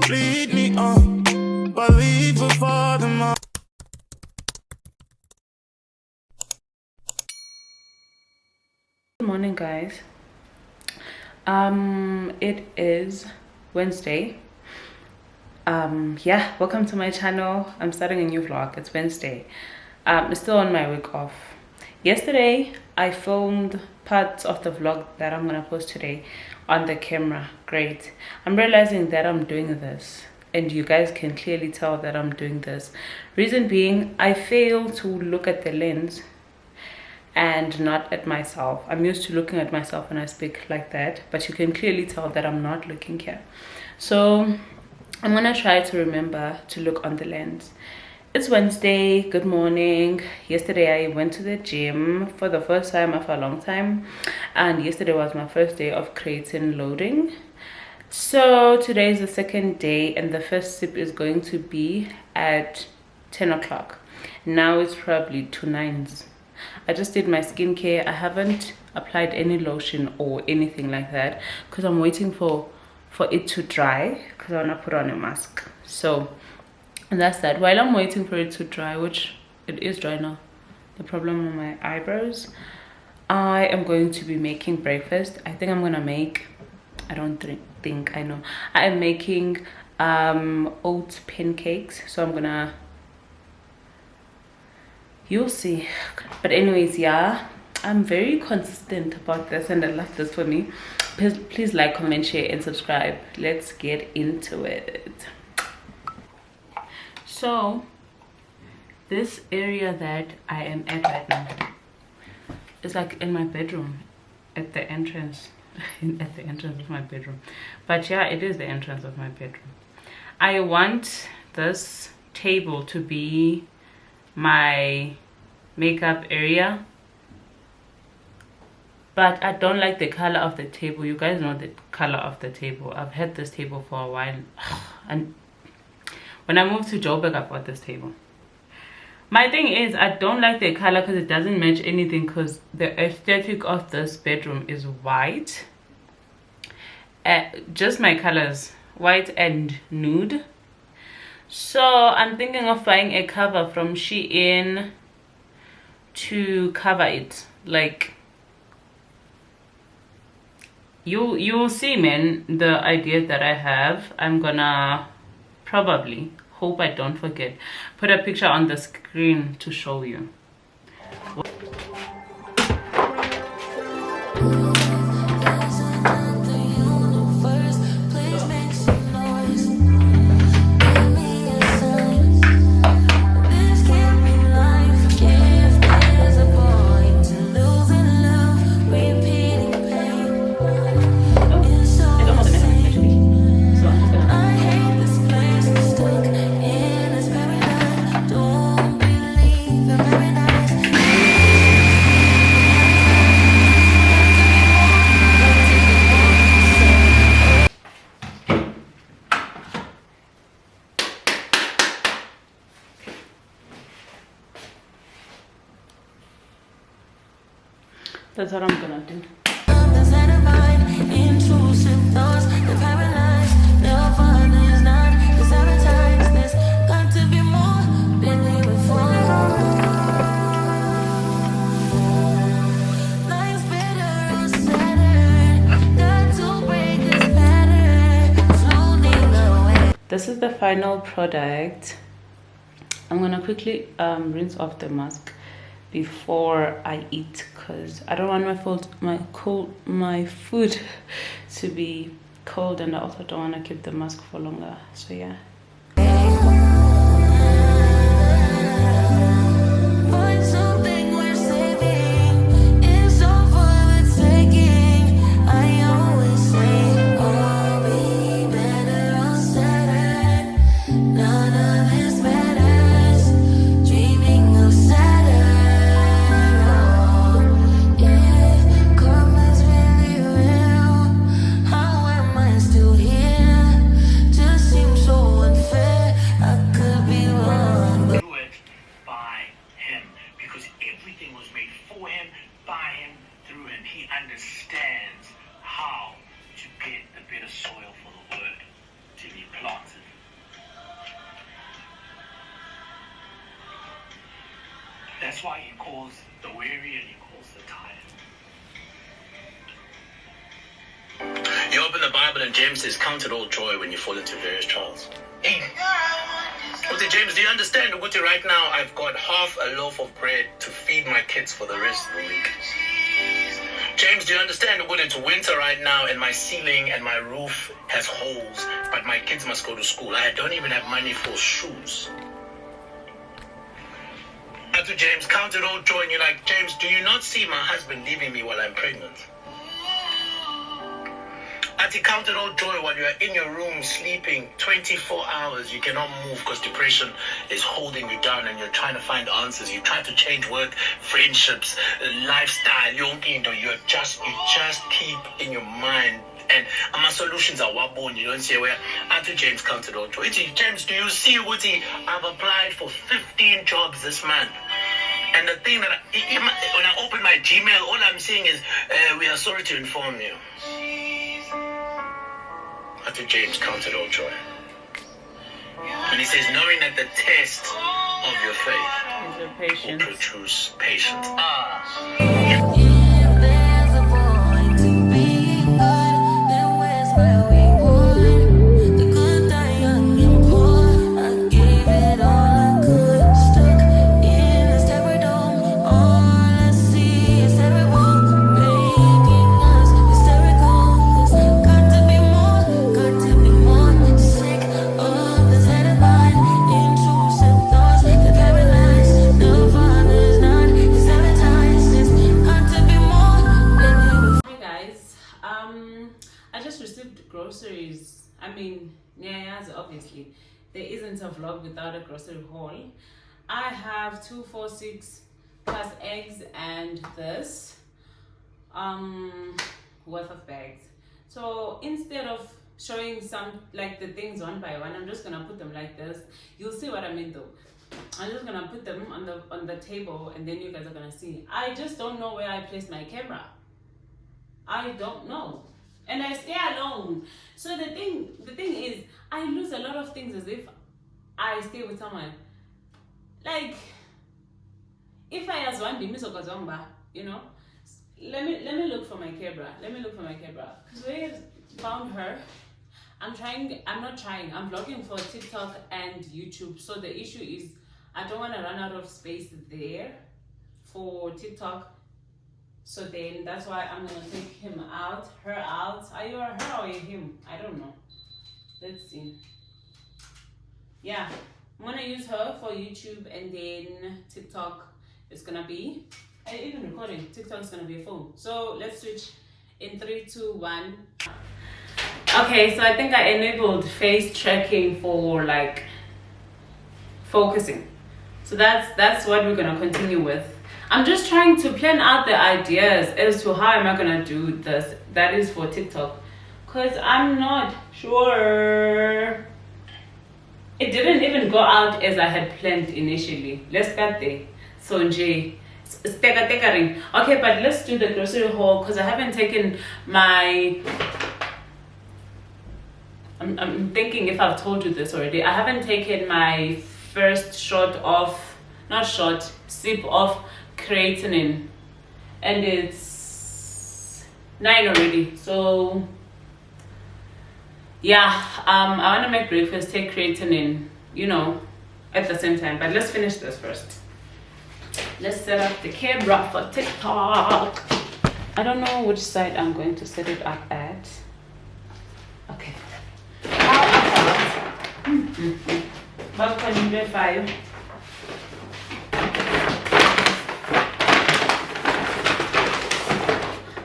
lead me on, but leave before the morning. Good morning, guys. It is Wednesday. Yeah, welcome to my channel. I'm starting a new vlog. It's Wednesday. It's still on my week off. Yesterday I filmed parts of the vlog that I'm gonna post today on the camera. Great. I'm realizing that I'm doing this, and you guys can clearly tell that I'm doing this. Reason being, I fail to look at the lens and not at myself. I'm used to looking at myself when I speak like that, but you can clearly tell that I'm not looking here. So I'm gonna try to remember to look on the lens. It's Wednesday. Good morning. Yesterday I went to the gym for the first time after a long time, and yesterday was my first day of creatine loading. So today is the second day, and the first sip is going to be at 10 o'clock. Now it's probably 2:09. I just did my skincare. I haven't applied any lotion or anything like that because I'm waiting for it to dry, because I want to put on a mask. So, and that's that. While I'm waiting for it to dry, which it is dry now, the problem on my eyebrows, I am going to be making breakfast. I think I'm gonna make, I don't think I know, I am making oat pancakes. So I'm gonna, you'll see. But anyways, yeah, I'm very consistent about this, and I love this for me. Please like, comment, share, and subscribe. Let's get into it. So this area that I am at right now is like in my bedroom, at the entrance at the entrance of my bedroom. But yeah, it is the entrance of my bedroom. I want this table to be my makeup area, but I don't like the color of the table. You guys know the color of the table. I've had this table for a while, and when I moved to Joburg I bought this table. My thing is, I don't like the color because it doesn't match anything, because the aesthetic of this bedroom is white. Just my colors, white and nude. So I'm thinking of buying a cover from Shein to cover it. Like, you'll see, man, the idea that I have. I'm gonna probably, hope I don't forget, put a picture on the screen to show you. That's what I'm gonna do. This is the final product. I'm gonna quickly rinse off the mask before I eat, because I don't want my food to be cold, and I also don't want to keep the mask for longer. So yeah. Still here, just seems so That's why he calls the weary and he calls the tired. You open the Bible and James says, count it all joy when you fall into various trials. Hey. Okay, James, do you understand? Uguti, right now I've got half a loaf of bread to feed my kids for the rest of the week. James, do you understand? Uguti, it's winter right now and my ceiling and my roof has holes, but my kids must go to school. I don't even have money for shoes. To James, count it all joy, and you're like, James, do you not see my husband leaving me while I'm pregnant? Ati, count it all joy while you're in your room sleeping 24 hours. You cannot move because depression is holding you down and you're trying to find answers. You try to change work, friendships, lifestyle, you just keep in your mind. And my solutions are wabon. You don't say where Ati James counted all joy. James, do you see what I've applied for 15 jobs this month? And the thing that when I open my Gmail, all I'm seeing is, we are sorry to inform you. After James counted all joy. And he says, knowing that the test of your faith will produce patience. I just received groceries. I mean, yes, obviously there isn't a vlog without a grocery haul. I have 246 plus eggs and this worth of bags. So instead of showing some like the things one by one, I'm just gonna put them like this. You'll see what I mean though. I'm just gonna put them on the table and then you guys are gonna see. I just don't know where I placed my camera. I don't know. And I stay alone. So the thing is, I lose a lot of things as if I stay with someone. Like, if I as one you know, let me look for my camera. Zoe found her. I'm vlogging for TikTok and YouTube. So the issue is I don't want to run out of space there for TikTok. So then that's why I'm gonna take her out. Are you a her or a him? I don't know. Let's see. Yeah, I'm gonna use her for YouTube and then TikTok is gonna be, even recording, TikTok is gonna be a phone. So let's switch in 3, 2, 1. Okay, so I think I enabled face tracking for like focusing. So that's what we're gonna continue with. I'm just trying to plan out the ideas as to how am I gonna do this. That is for TikTok, cause I'm not sure. It didn't even go out as I had planned initially. Let's start there. So okay, but let's do the grocery haul because I haven't taken my. I'm thinking if I've told you this already. I haven't taken my first sip of creatine, and it's 9 already. So yeah, I want to make breakfast, take creatine, you know, at the same time. But let's finish this first. Let's set up the camera for TikTok. I don't know which side I'm going to set it up at. Okay. How can you do 5?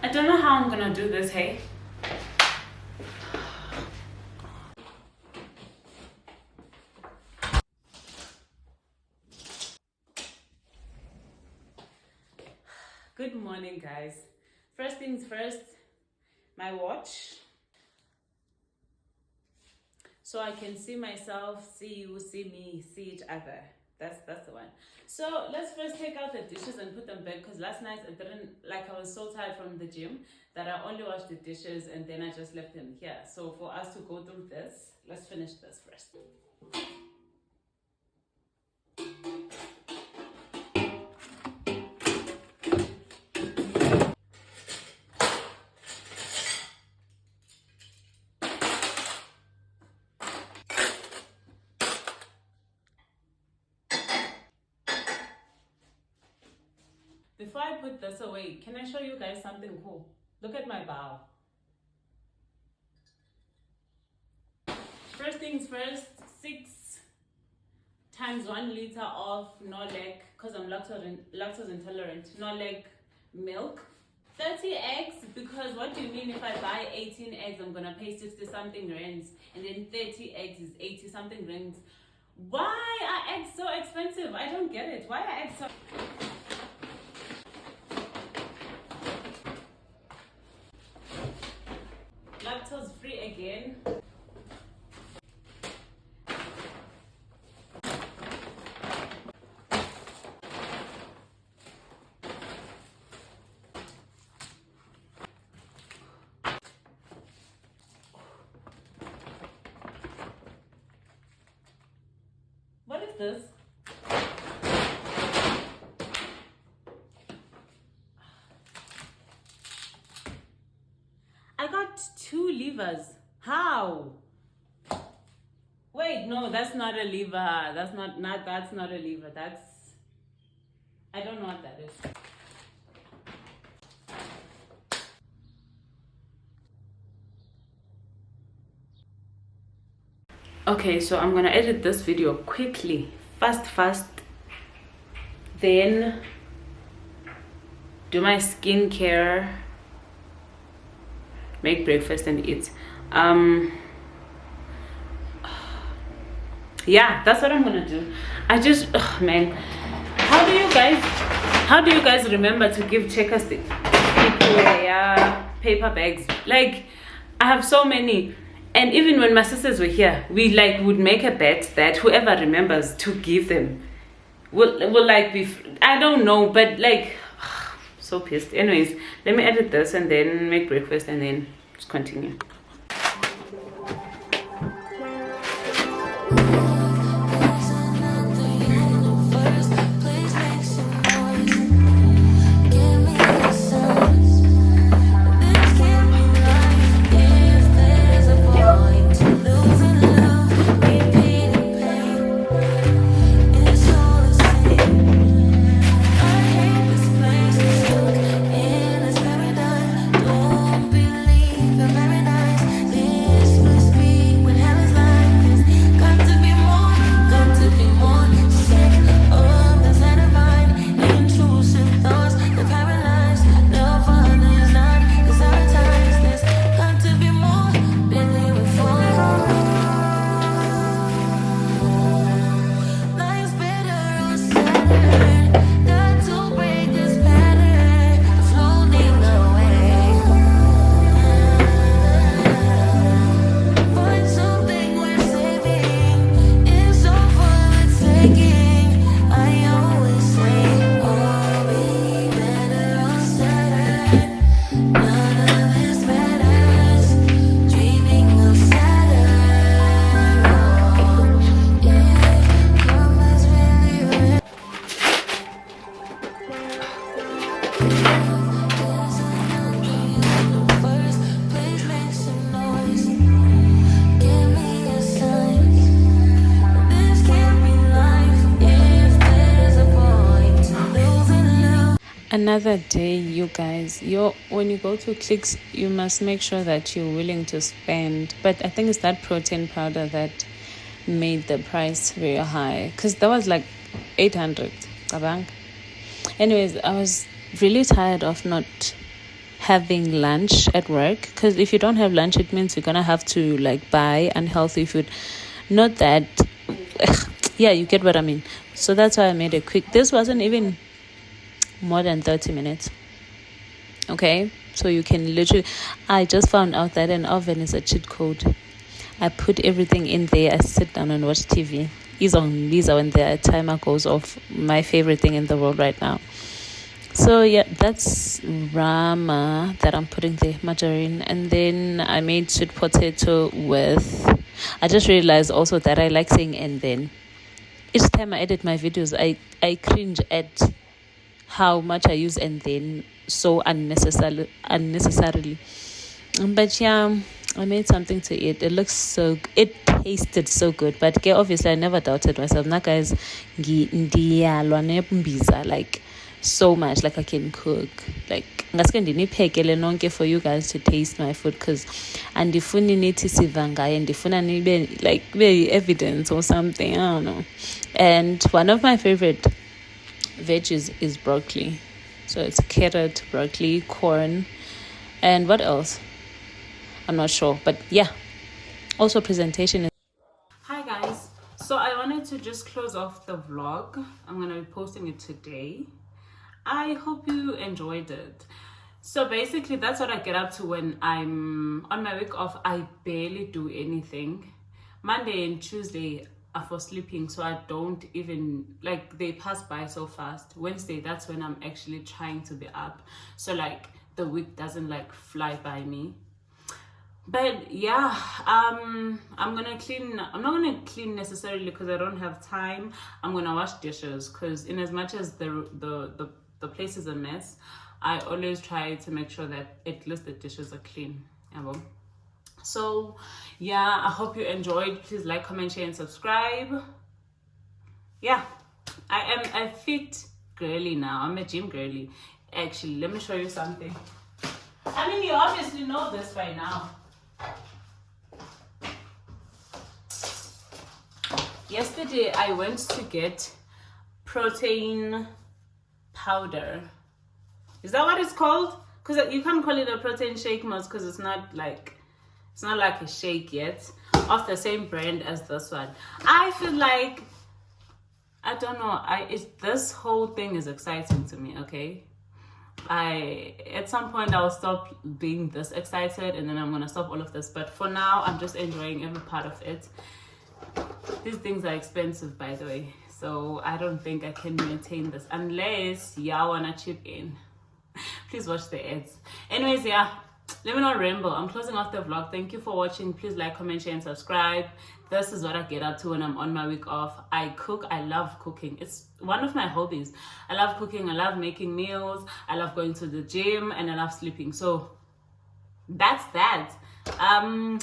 I don't know how I'm gonna do this, hey? Good morning, guys. First things first, my watch. So I can see myself, see you, see me, see each other. That's the one. So let's first take out the dishes and put them back, because last night I was so tired from the gym that I only washed the dishes and then I just left them here. So for us to go through this, let's finish this first. Before I put this away, can I show you guys something cool? Look at my bowl. First things first, 6 times 1 liter of no leg, because I'm lactose intolerant, no leg milk. 30 eggs, because what do you mean if I buy 18 eggs, I'm gonna pay 60 something rands, and then 30 eggs is 80 something rands. Why are eggs so expensive? I don't get it. Why are eggs so... Lactose free again. What is this? I got 2 levers. How? Wait, no, that's not a lever. That's not a lever. That's, I don't know what that is. Okay, so I'm gonna edit this video quickly, fast, then do my skincare, make breakfast and eat. Yeah, that's what I'm gonna do. I just, man, how do you guys remember to give checkers the paper bags? Like, I have so many. And even when my sisters were here, we like would make a bet that whoever remembers to give them will like be, I don't know, but like, so pissed. Anyways, let me edit this and then make breakfast and then just continue. Another day, you guys. When you go to Clicks, you must make sure that you're willing to spend. But I think it's that protein powder that made the price very high, because that was like 800 kabang. Anyways, I was really tired of not having lunch at work, because if you don't have lunch, it means you're gonna have to like buy unhealthy food. Not that yeah, you get what I mean. So that's why I made it quick. This wasn't even more than 30 minutes. Okay, so you can literally, I just found out that an oven is a cheat code. I put everything in there, I sit down and watch TV. Is on Lisa when the timer goes off. My favorite thing in the world right now. So yeah, that's rama that I'm putting the margarine. And then I made sweet potato with, I just realized also that I like saying and then. Each time I edit my videos, I cringe at how much I use and then so unnecessarily. But yeah, I made something to eat. It tasted so good. But obviously I never doubted myself. Now guys, like so much. Like I can cook. Like for you guys to taste my food, because andifuni nithi siva ngayo, ndifuna nibe like be evidence or something. I don't know. And one of my favorite veggies is broccoli. So it's carrot, broccoli, corn, and what else? I'm not sure, but yeah. Also, presentation is. Hi guys, so I wanted to just close off the vlog. I'm gonna be posting it today. I hope you enjoyed it. So basically that's what I get up to when I'm on my week off. I barely do anything. Monday and Tuesday are for sleeping, so I don't even, like, they pass by so fast. Wednesday, that's when I'm actually trying to be up, so like the week doesn't like fly by me. But yeah, I'm not gonna clean necessarily because I don't have time. I'm gonna wash dishes, because in as much as the place is a mess, I always try to make sure that at least the dishes are clean. So yeah, I hope you enjoyed. Please like, comment, share, and subscribe. Yeah, I am a fit girly now. I'm a gym girly. Actually, let me show you something. I mean, you obviously know this by now. Yesterday I went to get protein powder. Is that what it's called? Because you can't call it a protein shake most, because it's not like a shake yet, of the same brand as this one. I feel like, I don't know, this whole thing is exciting to me. Okay, at some point I'll stop being this excited, and then I'm gonna stop all of this, but for now I'm just enjoying every part of it. These things are expensive, by the way, so I don't think I can maintain this unless y'all wanna chip in. Please watch the ads. Anyways, yeah, let me not ramble. I'm closing off the vlog. Thank you for watching. Please like, comment, share, and subscribe. This is what I get up to when I'm on my week off. I cook. I love cooking. It's one of my hobbies. I love cooking. I love making meals. I love going to the gym, and I love sleeping. So that's that.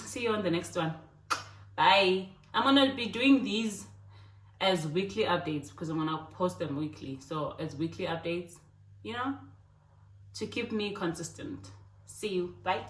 See you on the next one. Bye. I'm gonna be doing these as weekly updates, because I'm gonna post them weekly. So as weekly updates, to keep me consistent. See you. Bye.